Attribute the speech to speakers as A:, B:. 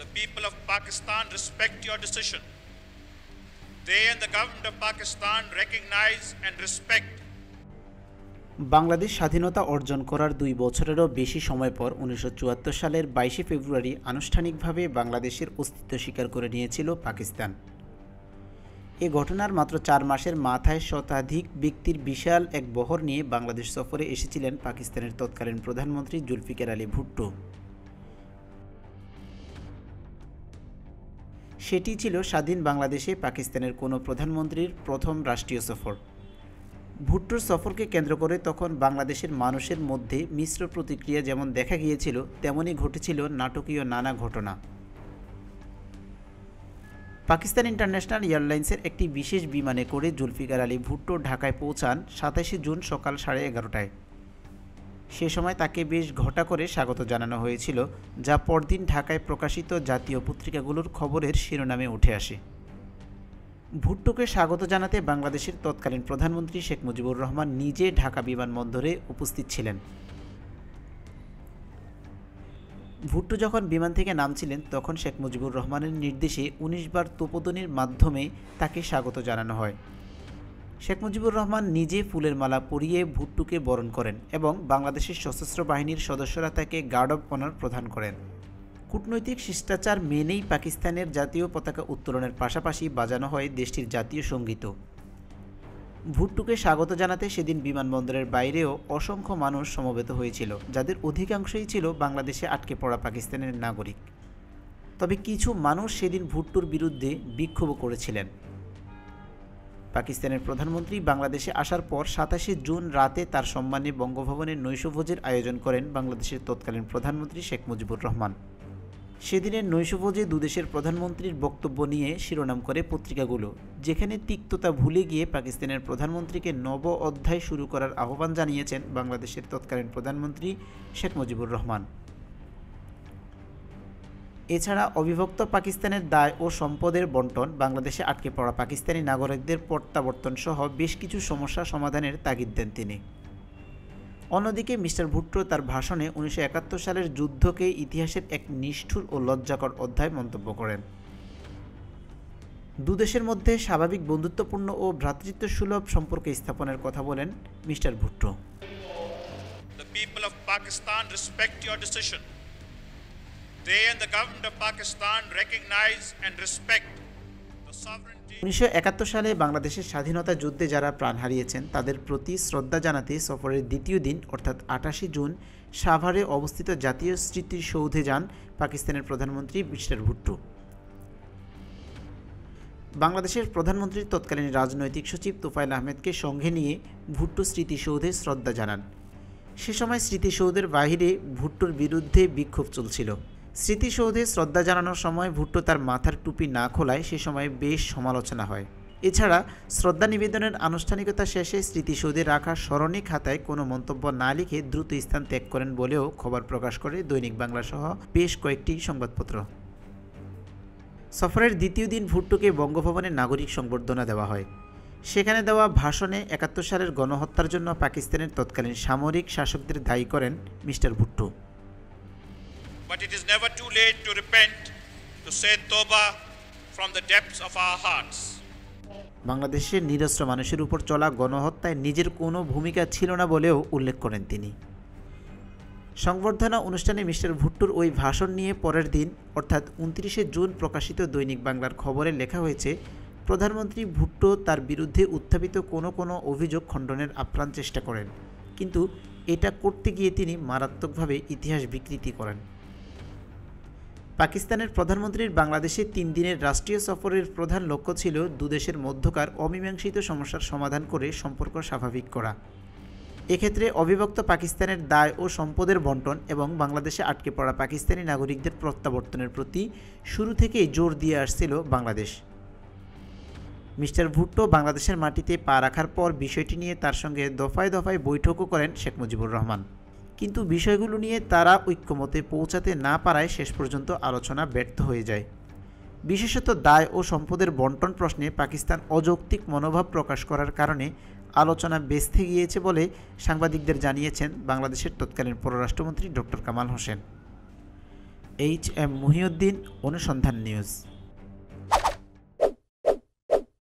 A: The people of Pakistan respect your decision. They and the government of Pakistan recognize and respect.
B: Bangladesh স্বাধীনতা অর্জন করার 2 বছরেরও বেশি সময় পর 1974 সালের 22 ফেব্রুয়ারি আনুষ্ঠানিকভাবে বাংলাদেশের অস্তিত্ব স্বীকার করে নিয়েছিল পাকিস্তান। এ ঘটনার মাত্র 4 মাসের মাথায় শতাধিক ব্যক্তির বিশাল এক বহর নিয়ে বাংলাদেশ সফরে এসেছিলেন পাকিস্তানের তৎকালীন প্রধানমন্ত্রী জুলফিকার আলী ভুট্টো। সেটি ছিল স্বাধীন বাংলাদেশে পাকিস্তানের কোনো প্রধানমন্ত্রীর প্রথম রাষ্ট্রীয় সফর। ভুট্টোর সফরকে কেন্দ্র করে তখন বাংলাদেশের মানুষের মধ্যে মিশ্র প্রতিক্রিয়া যেমন দেখা গিয়েছিল, তেমনই ঘটেছিল নাটকীয় নানা ঘটনা। পাকিস্তান ইন্টারন্যাশনাল এয়ারলাইন্সের একটি বিশেষ বিমানে করে জুলফিকার আলী ভুট্টো ঢাকায় পৌঁছান 27 জুন সকাল 11:30টায়। সে সময় তাকে বেশ ঘটা করে স্বাগত জানানো হয়েছিল, যা পরদিন ঢাকায় প্রকাশিত জাতীয় পত্রিকাগুলোর খবরের শিরোনামে উঠে আসে। ভুট্টোকে স্বাগত জানাতে বাংলাদেশের তৎকালীন প্রধানমন্ত্রী শেখ মুজিবুর রহমান নিজে ঢাকা বিমানবন্দরে উপস্থিত ছিলেন। ভুট্টো যখন বিমান থেকে নামছিলেন তখন শেখ মুজিবুর রহমানের নির্দেশে 19 বার তোপধ্বনির মাধ্যমে তাকে স্বাগত জানানো হয়। শেখ মুজিবুর রহমান নিজে ফুলের মালা পরিয়ে ভুট্টোকে বরণ করেন এবং বাংলাদেশের সশস্ত্র বাহিনীর সদস্যরা তাকে গার্ড অব অনার প্রদান করেন। কূটনৈতিক শিষ্টাচার মেনেই পাকিস্তানের জাতীয় পতাকা উত্তোলনের পাশাপাশি বাজানো হয় দেশটির জাতীয় সঙ্গীতও। ভুট্টোকে স্বাগত জানাতে সেদিন বিমানবন্দরের বাইরেও অসংখ্য মানুষ সমবেত হয়েছিল, যাদের অধিকাংশই ছিল বাংলাদেশে আটকে পড়া পাকিস্তানের নাগরিক। তবে কিছু মানুষ সেদিন ভুট্টোর বিরুদ্ধে বিক্ষোভ করেছিলেন। পাকিস্তানের প্রধানমন্ত্রী বাংলাদেশে আসার পর 27 জুন রাতে তার সম্মানে বঙ্গভবনের নৈশভোজের আয়োজন করেন বাংলাদেশের তৎকালীন প্রধানমন্ত্রী শেখ মুজিবুর রহমান। সেদিনের নৈশভোজে দুদেশের প্রধানমন্ত্রীর বক্তব্য নিয়ে শিরোনাম করে পত্রিকাগুলো, যেখানে তিক্ততা ভুলে গিয়ে পাকিস্তানের প্রধানমন্ত্রীকে নব অধ্যায় শুরু করার আহ্বান জানিয়েছেন বাংলাদেশের তৎকালীন প্রধানমন্ত্রী শেখ মুজিবুর রহমান। এছাড়া অবিভক্ত পাকিস্তানের দায় ও সম্পদের বণ্টন, বাংলাদেশে আটকে পড়া পাকিস্তানি নাগরিকদের প্রত্যাবর্তন সহ বেশ কিছু সমস্যা সমাধানের তাগিদ দেন তিনি। অন্যদিকে মিস্টার ভুট্টো তার ভাষণে 1971 সালের যুদ্ধকে ইতিহাসের এক নিষ্ঠুর ও লজ্জাকর অধ্যায় মন্তব্য করেন। দুদেশের মধ্যে স্বাভাবিক বন্ধুত্বপূর্ণ ও ভ্রাতৃত্বসুলভ সম্পর্ক স্থাপনের কথা বলেন mister Bhutto.
A: The people of Pakistan respect your decision. They and the government of Pakistan recognize and respect the sovereignty.
B: 1971 সালে বাংলাদেশের স্বাধীনতা যুদ্ধে যারা প্রাণ হারিয়েছেন তাদের প্রতি শ্রদ্ধা জানাতে সফরের দ্বিতীয় দিন অর্থাৎ 28 জুন সাভারে অবস্থিত জাতীয় স্মৃতিসৌধে যান পাকিস্তানের প্রধানমন্ত্রী মিস্টার ভুট্টো। বাংলাদেশের প্রধানমন্ত্রীর তৎকালীন রাজনৈতিক সচিব তোফায়েল আহমেদকে সঙ্গে নিয়ে ভুট্টো স্মৃতিসৌধে শ্রদ্ধা জানান। সে সময় স্মৃতিসৌধের বাইরে ভুট্টোর বিরুদ্ধে বিক্ষোভ চলছিল। স্মৃতিসৌধে শ্রদ্ধা জানানোর সময় ভুট্টো তার মাথার টুপি না খোলায় সে সময় বেশ সমালোচনা হয়। এছাড়া শ্রদ্ধা নিবেদনের আনুষ্ঠানিকতা শেষে স্মৃতিসৌধে রাখা স্মরণী খাতায় কোনো মন্তব্য না লিখে দ্রুত স্থান ত্যাগ করেন বলেও খবর প্রকাশ করে দৈনিক বাংলা সহ বেশ কয়েকটি সংবাদপত্র। সফরের দ্বিতীয় দিন ভুট্টোকে বঙ্গভবনে নাগরিক সংবর্ধনা দেওয়া হয়। সেখানে দেওয়া ভাষণে 71 সালের গণহত্যার জন্য পাকিস্তানের তৎকালীন সামরিক শাসকদের দায়ী করেন mister Bhutto.
A: But it is never too late to repent, to say Toba from the depths of our hearts.
B: বাংলাদেশের নিরস্ত্র মানুষের উপর চলা গণহত্যায় নিজের কোনো ভূমিকা ছিল না বলেও উল্লেখ করেন তিনি। সংবর্ধনা অনুষ্ঠানে মিস্টার ভুট্টোর ওই ভাষণ নিয়ে পরের দিন অর্থাৎ 29 জুন প্রকাশিত দৈনিক বাংলার খবরে লেখা হয়েছে, প্রধানমন্ত্রী ভুট্টো তার বিরুদ্ধে উত্থাপিত কোনো অভিযোগ খণ্ডনের আপ্রাণ চেষ্টা করেন, কিন্তু এটা করতে গিয়ে তিনি মারাত্মকভাবে ইতিহাস বিকৃতি করেন। পাকিস্তানের প্রধানমন্ত্রীর বাংলাদেশে 3 দিনের রাষ্ট্রীয় সফরের প্রধান লক্ষ্য ছিল দুদেশের মধ্যকার অমীমাংসিত সমস্যার সমাধান করে সম্পর্ক স্বাভাবিক করা। এক্ষেত্রে অবিভক্ত পাকিস্তানের দায় ও সম্পদের বণ্টন এবং বাংলাদেশে আটকে পড়া পাকিস্তানি নাগরিকদের প্রত্যাবর্তনের প্রতি শুরু থেকেই জোর দিয়ে আসছিল বাংলাদেশ। মিস্টার ভুট্টো বাংলাদেশের মাটিতে পা রাখার পর বিষয়টি নিয়ে তার সঙ্গে দফায় দফায় বৈঠকও করেন শেখ মুজিবুর রহমান, কিন্তু বিষয়গুলো নিয়ে তারা ঐক্যমতে পৌঁছাতে না পারায় শেষ পর্যন্ত আলোচনা ব্যর্থ হয়ে যায়। বিশেষত দায় ও সম্পদের বণ্টন প্রশ্নে পাকিস্তান অযৌক্তিক মনোভাব প্রকাশ করার কারণে আলোচনা বেঁচতে গিয়েছে বলে সাংবাদিকদের জানিয়েছেন বাংলাদেশের তৎকালীন পররাষ্ট্রমন্ত্রী doctor Kamal Hossain. H M Muhiuddin, অনুসন্ধান নিউজ।